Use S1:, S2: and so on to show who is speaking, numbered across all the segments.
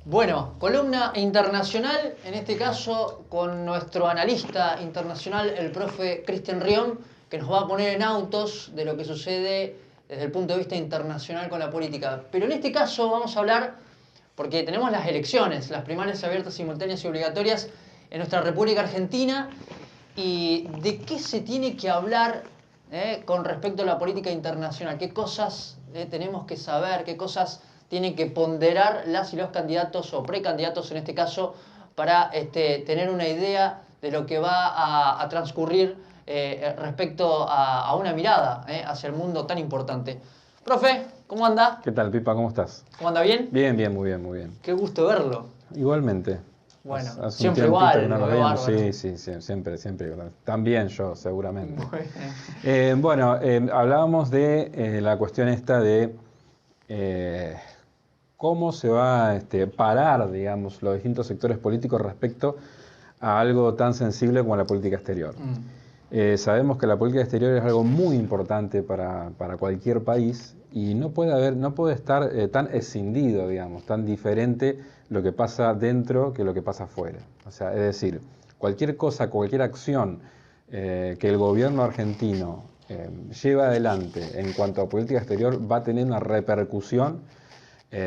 S1: Bueno, columna internacional, en este caso con nuestro analista internacional, el profe Cristian Rion, que nos va a poner en autos de lo que sucede desde el punto de vista internacional con la política. Pero en este caso vamos a hablar, porque tenemos las elecciones, las primarias abiertas, simultáneas y obligatorias en nuestra República Argentina, y de qué se tiene que hablar con respecto a la política internacional, qué cosas tenemos que saber, qué cosas tienen que ponderar las y los candidatos o precandidatos en este caso para tener una idea de lo que va a transcurrir respecto a una mirada hacia el mundo tan importante. Profe, ¿cómo anda?
S2: ¿Qué tal, Pipa? ¿Cómo estás?
S1: ¿Cómo anda? ¿Bien?
S2: Bien, bien, muy bien, muy bien.
S1: Qué gusto verlo.
S2: Igualmente.
S1: Bueno,
S2: hace
S1: siempre
S2: un
S1: igual,
S2: que no nos
S1: lo veo
S2: vemos.
S1: bárbaro.
S2: Sí, siempre igual. También yo, seguramente.
S1: Muy bien.
S2: Hablábamos de la cuestión esta de cómo se va a parar, digamos, los distintos sectores políticos respecto a algo tan sensible como la política exterior. Sabemos que la política exterior es algo muy importante para cualquier país y no puede estar tan escindido, digamos, tan diferente lo que pasa dentro que lo que pasa afuera. O sea, es decir, cualquier cosa, cualquier acción que el gobierno argentino lleva adelante en cuanto a política exterior va a tener una repercusión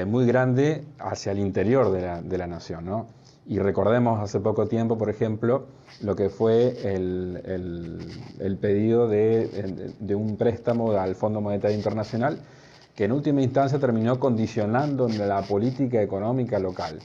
S2: muy grande hacia el interior de la nación, ¿no? Y recordemos hace poco tiempo, por ejemplo, lo que fue el pedido de un préstamo al Fondo Monetario Internacional, que en última instancia terminó condicionando la política económica local.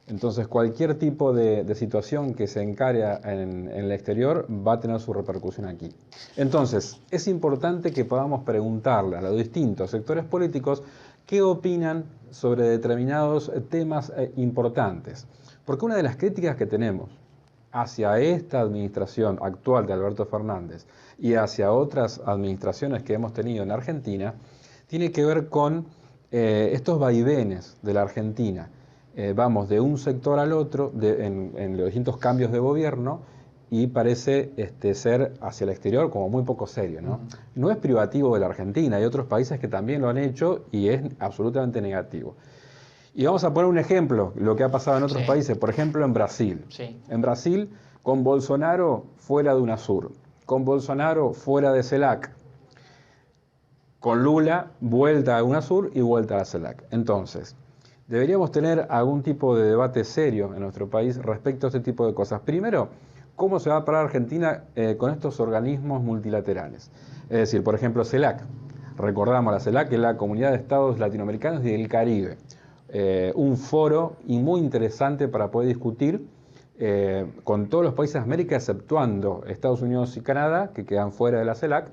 S2: Entonces, cualquier tipo de situación que se encare en el exterior va a tener su repercusión aquí. Entonces, es importante que podamos preguntarle a los distintos sectores políticos qué opinan sobre determinados temas importantes. Porque una de las críticas que tenemos hacia esta administración actual de Alberto Fernández y hacia otras administraciones que hemos tenido en Argentina tiene que ver con estos vaivenes de la Argentina. Vamos de un sector al otro en los distintos cambios de gobierno y parece ser hacia el exterior como muy poco serio, ¿no? No es privativo de la Argentina, hay otros países que también lo han hecho y es absolutamente negativo. Y vamos a poner un ejemplo, lo que ha pasado en otros países, por ejemplo en Brasil.
S1: Sí.
S2: En Brasil, con Bolsonaro fuera de UNASUR, con Bolsonaro fuera de CELAC, con Lula vuelta a UNASUR y vuelta a la CELAC. Entonces, deberíamos tener algún tipo de debate serio en nuestro país respecto a este tipo de cosas. Primero, ¿cómo se va a parar Argentina con estos organismos multilaterales? Es decir, por ejemplo, CELAC. Recordamos la CELAC, que es la Comunidad de Estados Latinoamericanos y del Caribe. Un foro y muy interesante para poder discutir con todos los países de América, exceptuando Estados Unidos y Canadá, que quedan fuera de la CELAC,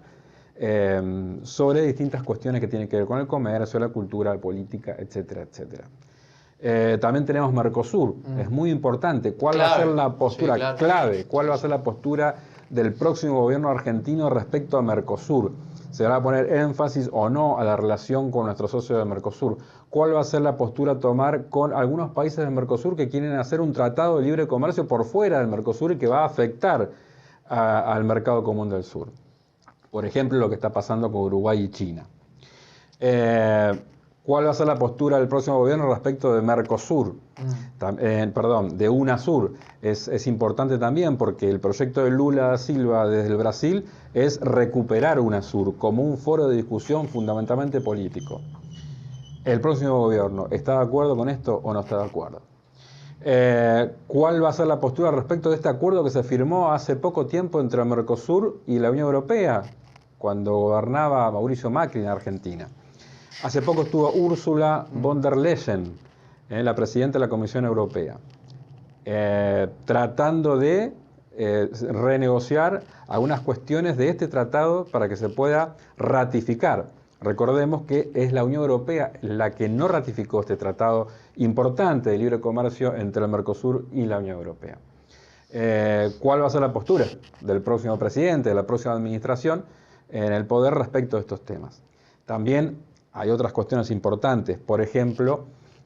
S2: sobre distintas cuestiones que tienen que ver con el comercio, la cultura, la política, etcétera, etcétera. También tenemos Mercosur, es muy importante. ¿Cuál va a ser la postura clave? ¿Cuál va a ser la postura del próximo gobierno argentino respecto a Mercosur? ¿Se va a poner énfasis o no a la relación con nuestros socios de Mercosur? ¿Cuál va a ser la postura a tomar con algunos países del Mercosur que quieren hacer un tratado de libre comercio por fuera del Mercosur y que va a afectar al mercado común del sur? Por ejemplo, lo que está pasando con Uruguay y China. ¿Cuál va a ser la postura del próximo gobierno respecto de Mercosur? De UNASUR. Es importante también porque el proyecto de Lula da Silva desde el Brasil es recuperar UNASUR como un foro de discusión fundamentalmente político. ¿El próximo gobierno está de acuerdo con esto o no está de acuerdo? ¿Cuál va a ser la postura respecto de este acuerdo que se firmó hace poco tiempo entre Mercosur y la Unión Europea, cuando gobernaba Mauricio Macri en Argentina? Hace poco estuvo Ursula von der Leyen, la presidenta de la Comisión Europea, tratando de renegociar algunas cuestiones de este tratado para que se pueda ratificar. Recordemos que es la Unión Europea la que no ratificó este tratado importante de libre comercio entre el Mercosur y la Unión Europea. ¿Cuál va a ser la postura del próximo presidente, de la próxima administración en el poder respecto a estos temas? También hay otras cuestiones importantes, por ejemplo,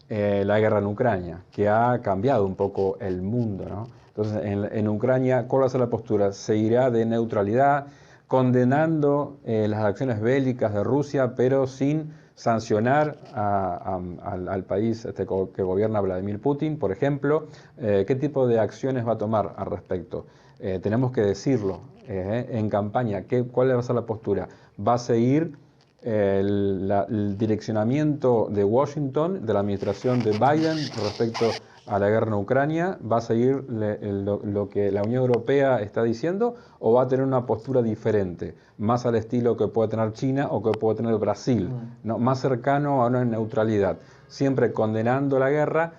S2: la guerra en Ucrania, que ha cambiado un poco el mundo, ¿no? Entonces, en Ucrania, ¿cuál va a ser la postura? ¿Se irá de neutralidad, condenando las acciones bélicas de Rusia, pero sin sancionar al país que gobierna Vladimir Putin, por ejemplo. ¿Qué tipo de acciones va a tomar al respecto? Tenemos que decirlo en campaña. ¿Cuál va a ser la postura? ¿Va a seguir el direccionamiento de Washington, de la administración de Biden respecto a la guerra en Ucrania? ¿Va a seguir lo que la Unión Europea está diciendo o va a tener una postura diferente, más al estilo que puede tener China o que puede tener Brasil, ¿no? Más cercano a una neutralidad, siempre condenando la guerra,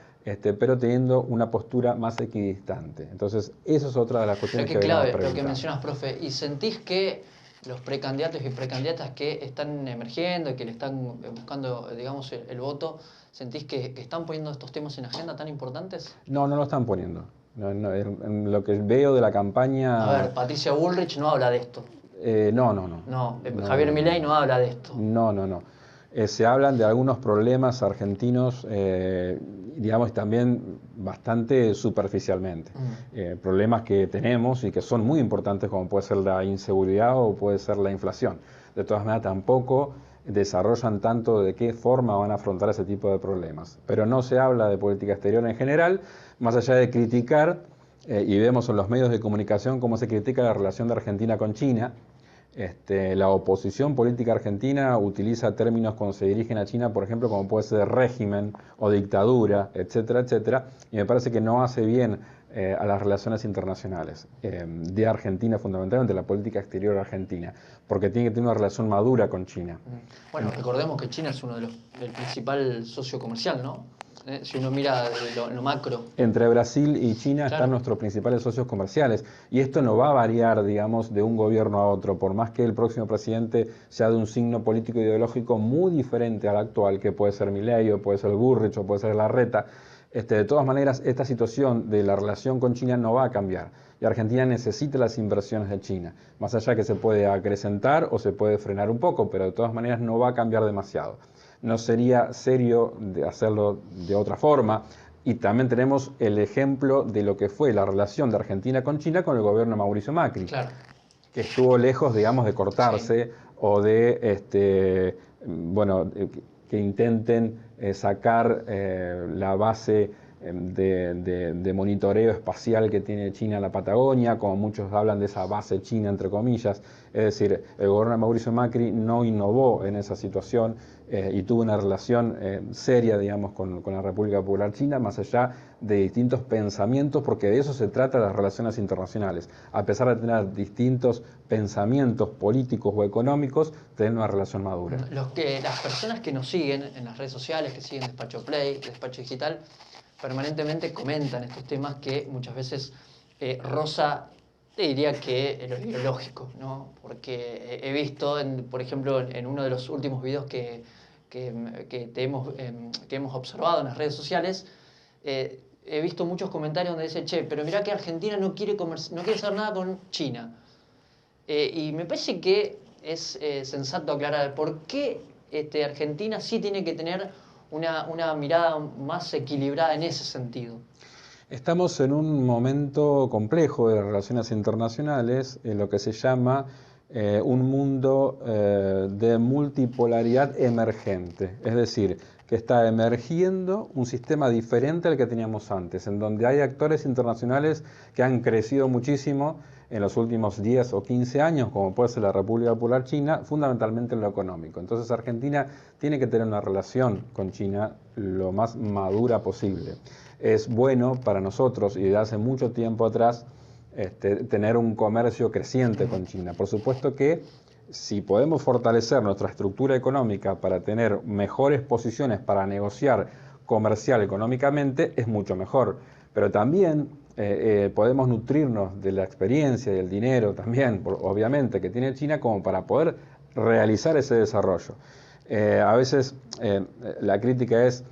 S2: pero teniendo una postura más equidistante? Entonces, eso es otra de las cuestiones que
S1: clave,
S2: venimos
S1: lo que mencionas, profe. ¿Y sentís que los precandidatos y precandidatas que están emergiendo y que le están buscando, digamos, el voto, sentís que están poniendo estos temas en agenda tan importantes?
S2: No, no lo están poniendo. En lo que veo de la campaña...
S1: A ver, Patricia Bullrich no habla de esto.
S2: No,
S1: Javier Milei no habla de esto.
S2: No. Se hablan de algunos problemas argentinos, digamos, también bastante superficialmente. Problemas que tenemos y que son muy importantes, como puede ser la inseguridad o puede ser la inflación. De todas maneras, tampoco desarrollan tanto de qué forma van a afrontar ese tipo de problemas. Pero no se habla de política exterior en general, más allá de criticar, y vemos en los medios de comunicación cómo se critica la relación de Argentina con China. La oposición política argentina utiliza términos cuando se dirigen a China, por ejemplo, como puede ser régimen o dictadura, etcétera, etcétera, y me parece que no hace bien a las relaciones internacionales de Argentina, fundamentalmente la política exterior argentina, porque tiene que tener una relación madura con China.
S1: Bueno, recordemos que China es el principal socio comercial, ¿no? Si uno mira lo macro.
S2: Entre Brasil y China están nuestros principales socios comerciales, y esto no va a variar, digamos, de un gobierno a otro, por más que el próximo presidente sea de un signo político ideológico muy diferente al actual, que puede ser Milei, o puede ser Bullrich, o puede ser Larreta. De todas maneras, esta situación de la relación con China no va a cambiar, y Argentina necesita las inversiones de China, más allá que se puede acrecentar o se puede frenar un poco, pero de todas maneras no va a cambiar demasiado. No sería serio de hacerlo de otra forma. Y también tenemos el ejemplo de lo que fue la relación de Argentina con China con el gobierno de Mauricio Macri, que estuvo lejos, digamos, de cortarse o de, que intenten sacar la base de monitoreo espacial que tiene China en la Patagonia, como muchos hablan de esa base china, entre comillas. Es decir, el gobierno de Mauricio Macri no innovó en esa situación y tuvo una relación seria, digamos, con la República Popular China, más allá de distintos pensamientos, porque de eso se trata las relaciones internacionales. A pesar de tener distintos pensamientos políticos o económicos, tener una relación madura.
S1: Las personas que nos siguen en las redes sociales, que siguen Despacho Play, Despacho Digital, permanentemente comentan estos temas que muchas veces roza, te diría que lo ideológico, ¿no? Porque he visto, por ejemplo, en uno de los últimos videos que hemos observado en las redes sociales, he visto muchos comentarios donde dicen, che, pero mirá que Argentina no quiere hacer nada con China. Y me parece que es sensato aclarar por qué Argentina sí tiene que tener una mirada más equilibrada en ese sentido.
S2: Estamos en un momento complejo de las relaciones internacionales, en lo que se llama un mundo de multipolaridad emergente, es decir, que está emergiendo un sistema diferente al que teníamos antes, en donde hay actores internacionales que han crecido muchísimo en los últimos 10 o 15 años, como puede ser la República Popular China, fundamentalmente en lo económico. Entonces Argentina tiene que tener una relación con China lo más madura posible. Es bueno para nosotros, y desde hace mucho tiempo atrás, tener un comercio creciente con China. Por supuesto que si podemos fortalecer nuestra estructura económica para tener mejores posiciones para negociar comercial económicamente, es mucho mejor. Pero también podemos nutrirnos de la experiencia y el dinero también, obviamente, que tiene China como para poder realizar ese desarrollo. A veces la crítica es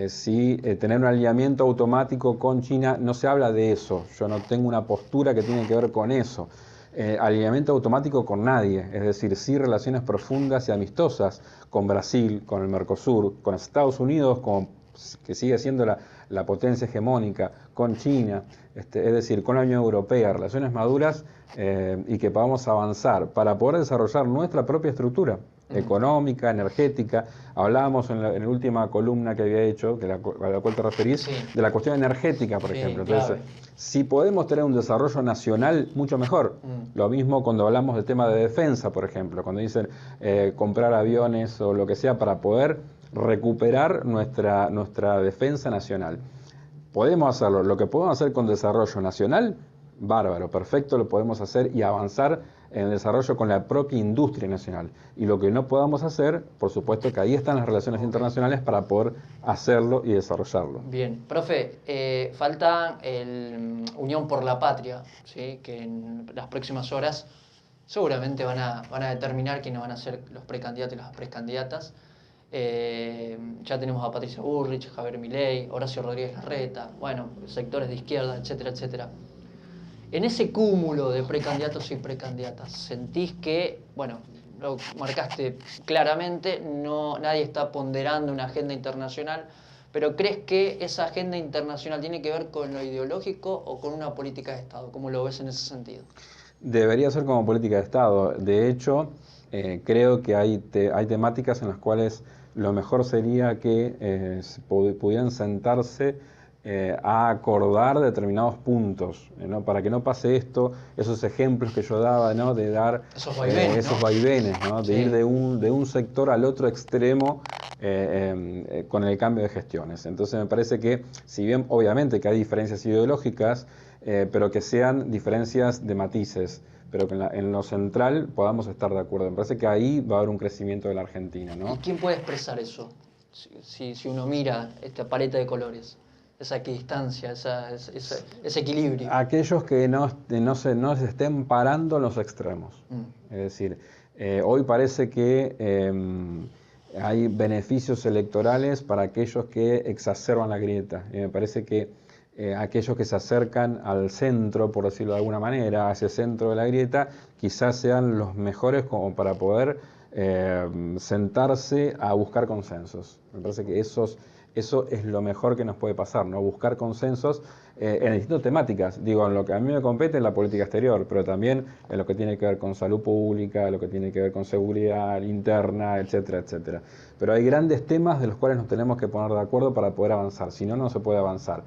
S2: si tener un alineamiento automático con China, no se habla de eso. Yo no tengo una postura que tiene que ver con eso. Alineamiento automático con nadie, es decir, sí relaciones profundas y amistosas con Brasil, con el Mercosur, con Estados Unidos, que sigue siendo la potencia hegemónica, con China, es decir, con la Unión Europea, relaciones maduras y que podamos avanzar para poder desarrollar nuestra propia estructura. económica, energética. Hablábamos en la última columna que había hecho, a la cual te referís, de la cuestión energética, por ejemplo. Entonces, si podemos tener un desarrollo nacional, mucho mejor. Lo mismo cuando hablamos del tema de defensa, por ejemplo, cuando dicen comprar aviones o lo que sea para poder recuperar nuestra defensa nacional. Podemos hacerlo. Lo que podemos hacer con desarrollo nacional, bárbaro, perfecto, lo podemos hacer y avanzar en el desarrollo con la propia industria nacional. Y lo que no podamos hacer, por supuesto que ahí están las relaciones internacionales para poder hacerlo y desarrollarlo.
S1: Bien, profe, falta Unión por la Patria, ¿sí? Que en las próximas horas seguramente van a determinar quiénes van a ser los precandidatos y las precandidatas. Ya tenemos a Patricia Bullrich, Javier Milei, Horacio Rodríguez Larreta, bueno, sectores de izquierda, etcétera, etcétera. En ese cúmulo de precandidatos y precandidatas, ¿sentís que, bueno, lo marcaste claramente, nadie está ponderando una agenda internacional, pero crees que esa agenda internacional tiene que ver con lo ideológico o con una política de Estado? ¿Cómo lo ves en ese sentido?
S2: Debería ser como política de Estado. De hecho, creo que hay temáticas en las cuales lo mejor sería que pudieran sentarse a acordar determinados puntos, ¿no? Para que no pase esos ejemplos que yo daba, ¿no? De dar
S1: esos vaivenes,
S2: ¿no? De ir de un sector al otro extremo con el cambio de gestiones. Entonces me parece que, si bien obviamente que hay diferencias ideológicas, pero que sean diferencias de matices, pero que en lo central podamos estar de acuerdo. Me parece que ahí va a haber un crecimiento de la Argentina, ¿no?
S1: ¿Y quién puede expresar eso? Si uno mira esta paleta de colores, esa equidistancia, ese equilibrio.
S2: Aquellos que no se estén parando en los extremos. Es decir, hoy parece que hay beneficios electorales para aquellos que exacerban la grieta. Y me parece que aquellos que se acercan al centro, por decirlo de alguna manera, a ese centro de la grieta, quizás sean los mejores como para poder sentarse a buscar consensos. Me parece que eso es lo mejor que nos puede pasar, ¿no? Buscar consensos en distintas temáticas. Digo, en lo que a mí me compete en la política exterior, pero también en lo que tiene que ver con salud pública, lo que tiene que ver con seguridad interna, etcétera, etcétera. Pero hay grandes temas de los cuales nos tenemos que poner de acuerdo para poder avanzar, si no, no se puede avanzar.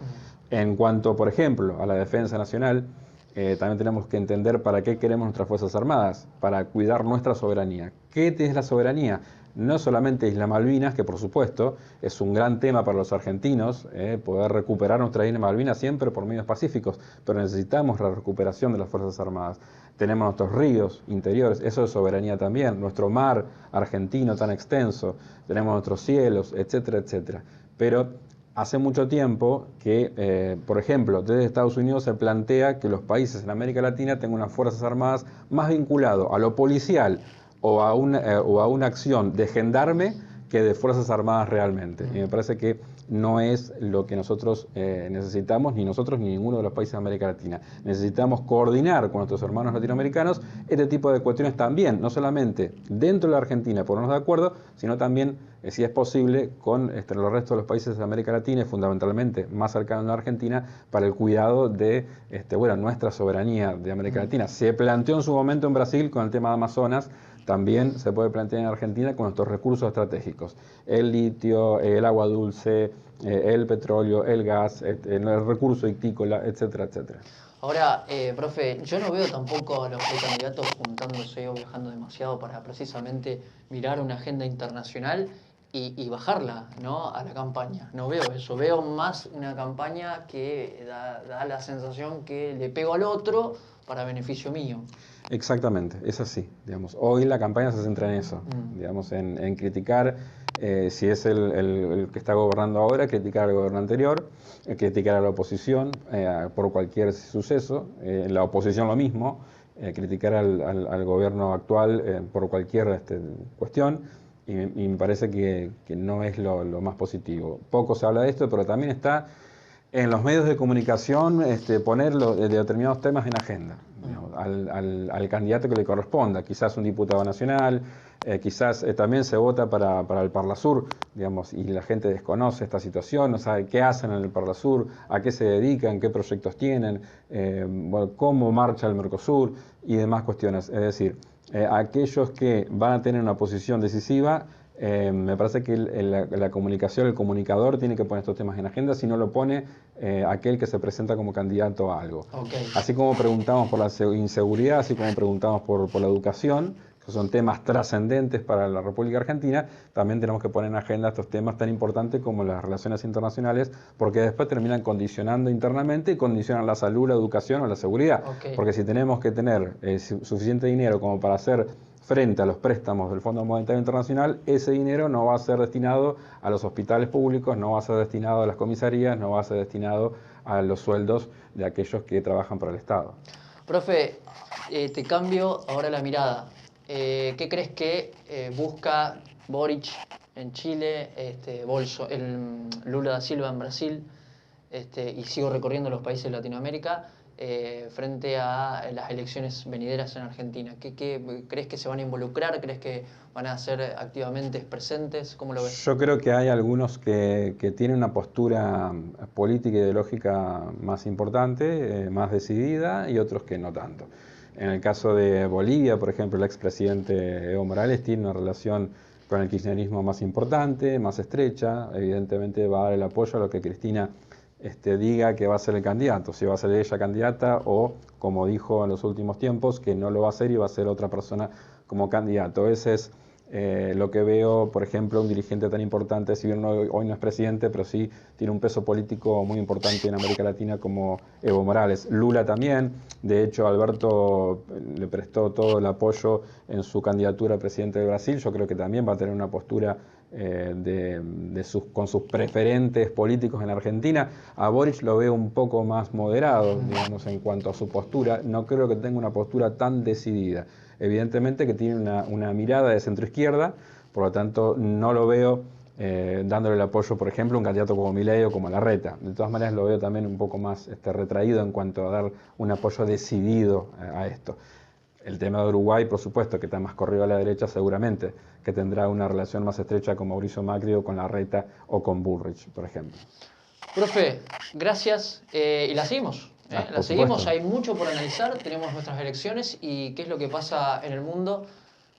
S2: En cuanto, por ejemplo, a la defensa nacional, también tenemos que entender para qué queremos nuestras Fuerzas Armadas, para cuidar nuestra soberanía. ¿Qué es la soberanía? No solamente Islas Malvinas, que por supuesto es un gran tema para los argentinos, poder recuperar nuestra Isla Malvinas siempre por medios pacíficos, pero necesitamos la recuperación de las Fuerzas Armadas. Tenemos nuestros ríos interiores, eso es soberanía también, nuestro mar argentino tan extenso, tenemos nuestros cielos, etcétera, etcétera. Pero hace mucho tiempo que, por ejemplo, desde Estados Unidos se plantea que los países en América Latina tengan unas Fuerzas Armadas más vinculadas a lo policial o a una acción de gendarme que de Fuerzas Armadas realmente. Y me parece que no es lo que nosotros necesitamos, ni nosotros ni ninguno de los países de América Latina. Necesitamos coordinar con nuestros hermanos latinoamericanos este tipo de cuestiones también, no solamente dentro de la Argentina, ponernos de acuerdo, sino también, si es posible, con los restos de los países de América Latina y fundamentalmente más cercanos a la Argentina, para el cuidado de nuestra soberanía de América Latina. Se planteó en su momento en Brasil con el tema de Amazonas, también se puede plantear en Argentina con nuestros recursos estratégicos, el litio, el agua dulce, el petróleo, el gas, el recurso ictícola, etcétera, etcétera.
S1: Ahora, profe, yo no veo tampoco a los precandidatos juntándose o viajando demasiado para precisamente mirar una agenda internacional y bajarla, ¿no?, a la campaña. No veo eso, veo más una campaña que da la sensación que le pego al otro para beneficio mío.
S2: Exactamente, es así. Digamos. Hoy la campaña se centra en eso, digamos, en criticar, si es el que está gobernando ahora, criticar al gobierno anterior, criticar a la oposición por cualquier suceso, la oposición lo mismo, criticar al gobierno actual por cualquier cuestión, y me parece que no es lo más positivo. Poco se habla de esto, pero también está en los medios de comunicación ponerlo de determinados temas en agenda, digamos, al candidato que le corresponda, quizás un diputado nacional, quizás también se vota para el Parlasur, digamos, y la gente desconoce esta situación, no sabe qué hacen en el Parlasur, a qué se dedican, qué proyectos tienen, cómo marcha el Mercosur y demás cuestiones. Es decir, aquellos que van a tener una posición decisiva, me parece que la comunicación, el comunicador tiene que poner estos temas en agenda, si no lo pone aquel que se presenta como candidato a algo.
S1: Okay.
S2: Así como preguntamos por la inseguridad, así como preguntamos por la educación, que son temas trascendentes para la República Argentina, también tenemos que poner en agenda estos temas tan importantes como las relaciones internacionales, porque después terminan condicionando internamente y condicionan la salud, la educación o la seguridad.
S1: Okay.
S2: Porque si tenemos que tener suficiente dinero como para hacer frente a los préstamos del Fondo Monetario Internacional, ese dinero no va a ser destinado a los hospitales públicos, no va a ser destinado a las comisarías, no va a ser destinado a los sueldos de aquellos que trabajan para el Estado.
S1: Profe, te cambio ahora la mirada. ¿Qué crees que busca Boric en Chile, Lula da Silva en Brasil, y sigo recorriendo los países de Latinoamérica, frente a las elecciones venideras en Argentina? ¿Qué crees que se van a involucrar? ¿Crees que van a ser activamente presentes? ¿Cómo lo ves?
S2: Yo creo que hay algunos que tienen una postura política e ideológica más importante, más decidida, y otros que no tanto. En el caso de Bolivia, por ejemplo, el expresidente Evo Morales tiene una relación con el kirchnerismo más importante, más estrecha. Evidentemente va a dar el apoyo a lo que Cristina diga que va a ser el candidato, si va a ser ella candidata o, como dijo en los últimos tiempos, que no lo va a hacer y va a ser otra persona como candidato. Ese es lo que veo, por ejemplo, un dirigente tan importante, si bien hoy no es presidente, pero sí tiene un peso político muy importante en América Latina como Evo Morales. Lula también, de hecho Alberto le prestó todo el apoyo en su candidatura a presidente de Brasil. Yo creo que también va a tener una postura con sus preferentes políticos en Argentina. A Boric lo veo un poco más moderado, digamos, en cuanto a su postura. No creo que tenga una postura tan decidida. Evidentemente que tiene una mirada de centroizquierda, por lo tanto no lo veo dándole el apoyo, por ejemplo, a un candidato como Milei o como Larreta. De todas maneras lo veo también un poco más retraído en cuanto a dar un apoyo decidido a esto. El tema de Uruguay, por supuesto, que está más corrido a la derecha, seguramente que tendrá una relación más estrecha con Mauricio Macri o con Larreta o con Bullrich, por ejemplo.
S1: Profe, gracias, y la seguimos. La seguimos,
S2: supuesto.
S1: hay mucho por analizar, tenemos nuestras elecciones y qué es lo que pasa en el mundo,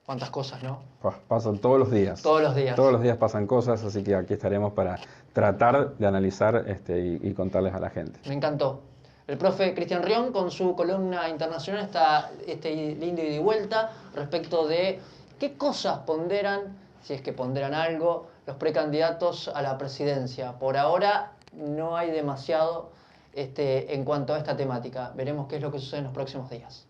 S1: cuántas cosas, ¿no?
S2: Pasan todos los días.
S1: Todos los días.
S2: Todos los días pasan cosas, así que aquí estaremos para tratar de analizar y contarles a la gente.
S1: Me encantó. El profe Cristian Rion con su columna internacional está lindo ida y vuelta respecto de qué cosas ponderan, si es que ponderan algo, los precandidatos a la presidencia. Por ahora no hay demasiado en cuanto a esta temática. Veremos qué es lo que sucede en los próximos días.